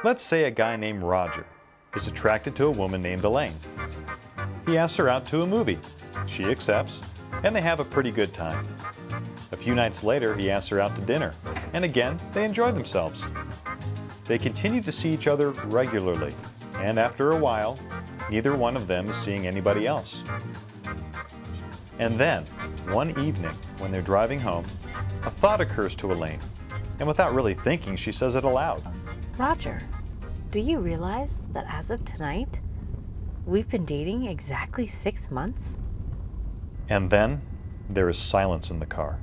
Let's say a guy named Roger is attracted to a woman named Elaine. He asks her out to a movie. She accepts, and they have a pretty good time. A few nights later, he asks her out to dinner, and again, they enjoy themselves. They continue to see each other regularly, and after a while, neither one of them is seeing anybody else. And then, one evening, when they're driving home, a thought occurs to Elaine, and without really thinking, she says it aloud. Roger, do you realize that as of tonight, we've been dating exactly 6 months? And then, there is silence in the car.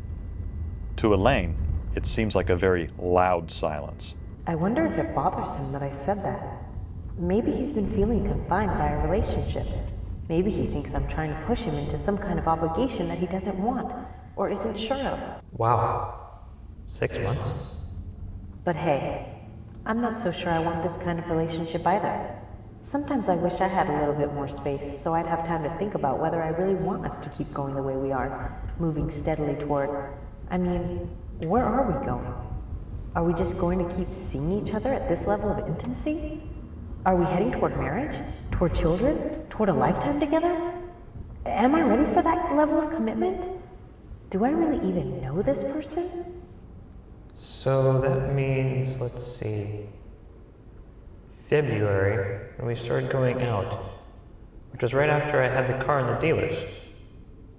To Elaine, it seems like a very loud silence. I wonder if it bothers him that I said that. Maybe he's been feeling confined by a relationship. Maybe he thinks I'm trying to push him into some kind of obligation that he doesn't want or isn't sure of. Wow. 6 months? But hey, I'm not so sure I want this kind of relationship either. Sometimes I wish I had a little bit more space so I'd have time to think about whether I really want us to keep going the way we are, moving steadily toward... I mean, where are we going? Are we just going to keep seeing each other at this level of intimacy? Are we heading toward marriage? Toward children? Toward a lifetime together? Am I ready for that level of commitment? Do I really even know this person? So that means, let's see, February, when we started going out, which was right after I had the car in the dealers.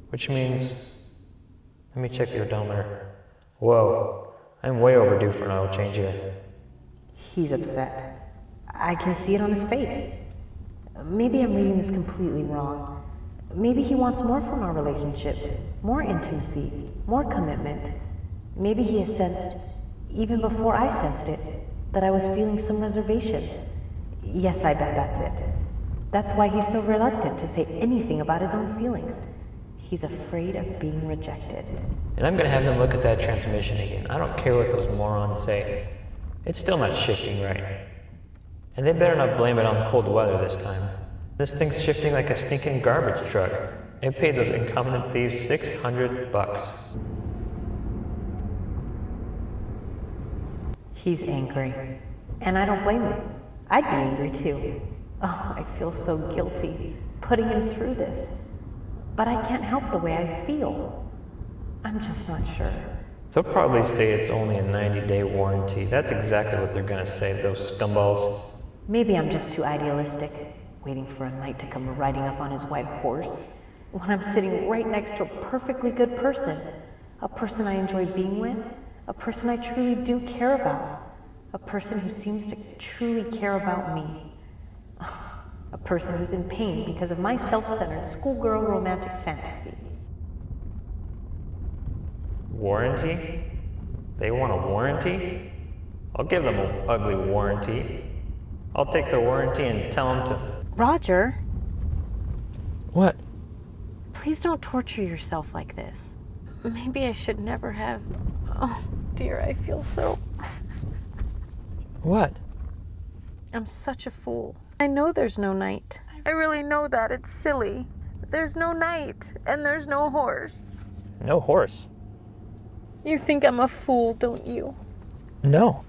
Which means, let me check the odometer. Whoa, I'm way overdue for an oil change here. He's upset. I can see it on his face. Maybe I'm reading this completely wrong. Maybe he wants more from our relationship, more intimacy, more commitment. Maybe he has sensed, even before I sensed it, that I was feeling some reservations. Yes, I bet that's it. That's why he's so reluctant to say anything about his own feelings. He's afraid of being rejected. And I'm gonna have them look at that transmission again. I don't care what those morons say. It's still not shifting right. And they better not blame it on cold weather this time. This thing's shifting like a stinking garbage truck. I paid those incompetent thieves $600. He's angry. And I don't blame him. I'd be angry too. Oh, I feel so guilty putting him through this. But I can't help the way I feel. I'm just not sure. They'll probably say it's only a 90-day warranty. That's exactly what they're gonna say, those scumballs. Maybe I'm just too idealistic, waiting for a knight to come riding up on his white horse, when I'm sitting right next to a perfectly good person, a person I enjoy being with, a person I truly do care about, a person who seems to truly care about me, a person who's in pain because of my self-centered schoolgirl romantic fantasy. Warranty? They want a warranty? I'll give them an ugly warranty. I'll take the warranty and tell them to... Roger, What? please don't torture yourself like this. Maybe I should never have... Oh, dear, I feel so... What? I'm such a fool. I know there's no knight. I really know that. It's silly. There's no knight, and there's no horse. No horse? You think I'm a fool, don't you? No.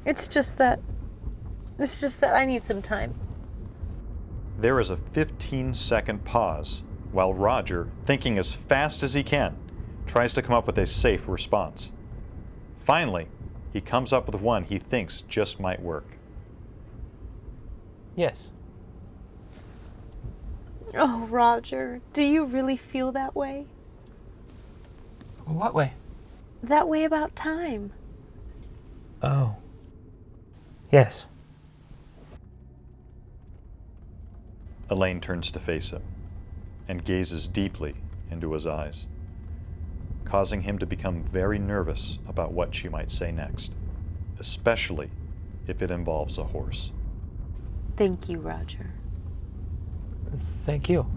It's just that I need some time. There is a 15-second pause while Roger, thinking as fast as he can, tries to come up with a safe response. Finally, he comes up with one he thinks just might work. Yes. Oh, Roger, do you really feel that way? What way? That way about time. Oh. Yes. Elaine turns to face him and gazes deeply into his eyes, causing him to become very nervous about what she might say next, especially if it involves a horse. Thank you, Roger. Thank you.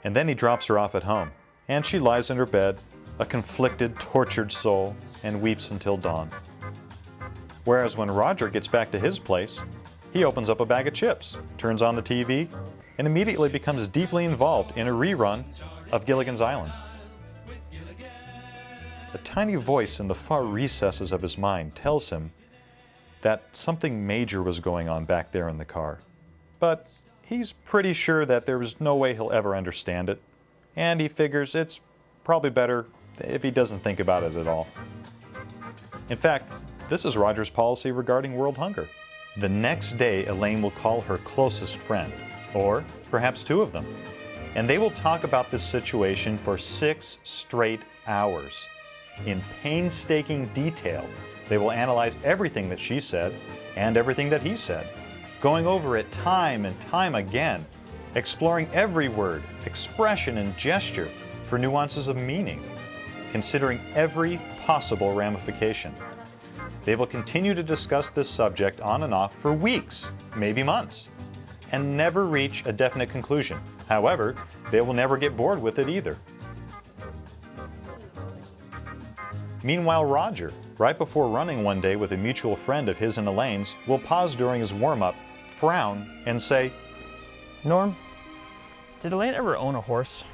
And then he drops her off at home, and she lies in her bed, a conflicted, tortured soul, and weeps until dawn. Whereas when Roger gets back to his place, he opens up a bag of chips, turns on the TV, and immediately becomes deeply involved in a rerun of Gilligan's Island. A tiny voice in the far recesses of his mind tells him that something major was going on back there in the car. But he's pretty sure that there's no way he'll ever understand it, and he figures it's probably better if he doesn't think about it at all. In fact, this is Roger's policy regarding world hunger. The next day, Elaine will call her closest friend, or perhaps two of them, and they will talk about this situation for 6 straight hours. In painstaking detail, they will analyze everything that she said and everything that he said, going over it time and time again, exploring every word, expression, and gesture for nuances of meaning, considering every possible ramification. They will continue to discuss this subject on and off for weeks, maybe months, and never reach a definite conclusion. However, they will never get bored with it either. Meanwhile, Roger, right before running one day with a mutual friend of his and Elaine's, will pause during his warm-up, frown, and say, Norm, did Elaine ever own a horse?